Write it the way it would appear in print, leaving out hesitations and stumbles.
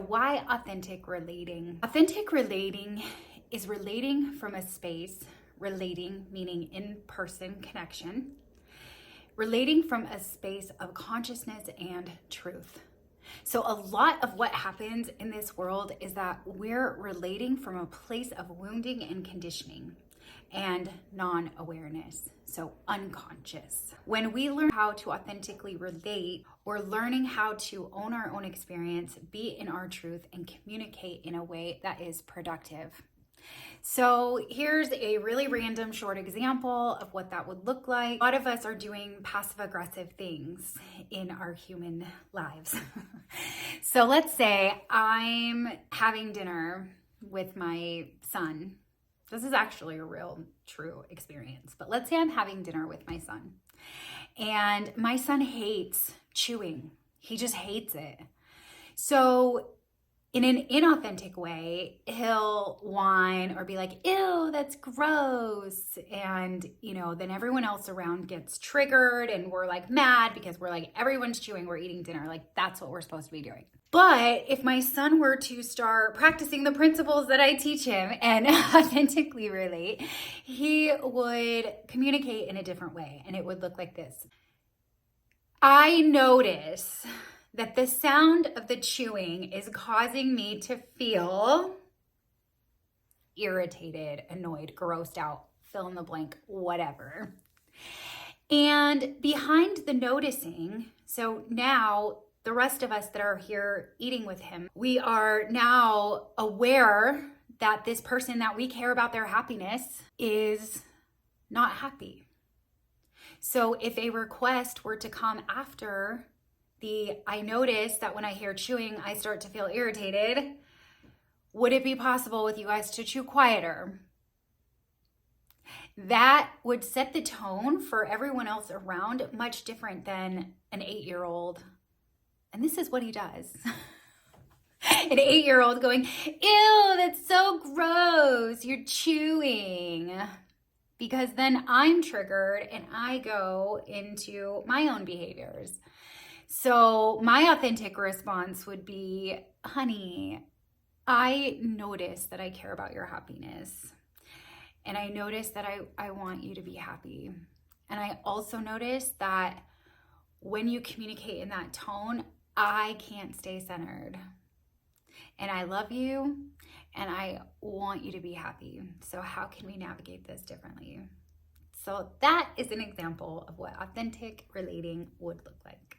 why authentic relating? Authentic relating is relating from a space, relating meaning in-person connection, relating from a space of consciousness and truth. So a lot of what happens in this world is that we're relating from a place of wounding and conditioning and non-awareness, so unconscious. When we learn how to authentically relate, we're learning how to own our own experience, be in our truth, and communicate in a way that is productive. So here's a really random short example of what that would look like. A lot of us are doing passive aggressive things in our human lives. So let's say I'm having dinner with my son. This is actually a real true experience, but let's say I'm having dinner with my son and my son hates chewing. He just hates it. So in an inauthentic way, he'll whine or be like, ew, that's gross. And, then everyone else around gets triggered and we're like mad because we're like, everyone's chewing, we're eating dinner. Like that's what we're supposed to be doing. But if my son were to start practicing the principles that I teach him and authentically relate, he would communicate in a different way. And it would look like this. I notice that the sound of the chewing is causing me to feel irritated, annoyed, grossed out, fill in the blank, whatever. And behind the noticing, so now the rest of us that are here eating with him, we are now aware that this person that we care about their happiness is not happy. So if a request were to come after I notice that when I hear chewing, I start to feel irritated. Would it be possible with you guys to chew quieter? That would set the tone for everyone else around, much different than an 8-year-old. And this is what he does. An 8-year-old going, ew, that's so gross, you're chewing. Because then I'm triggered and I go into my own behaviors. So my authentic response would be, honey, I notice that I care about your happiness. And I notice that I want you to be happy. And I also notice that when you communicate in that tone, I can't stay centered. And I love you and I want you to be happy. So how can we navigate this differently? So that is an example of what authentic relating would look like.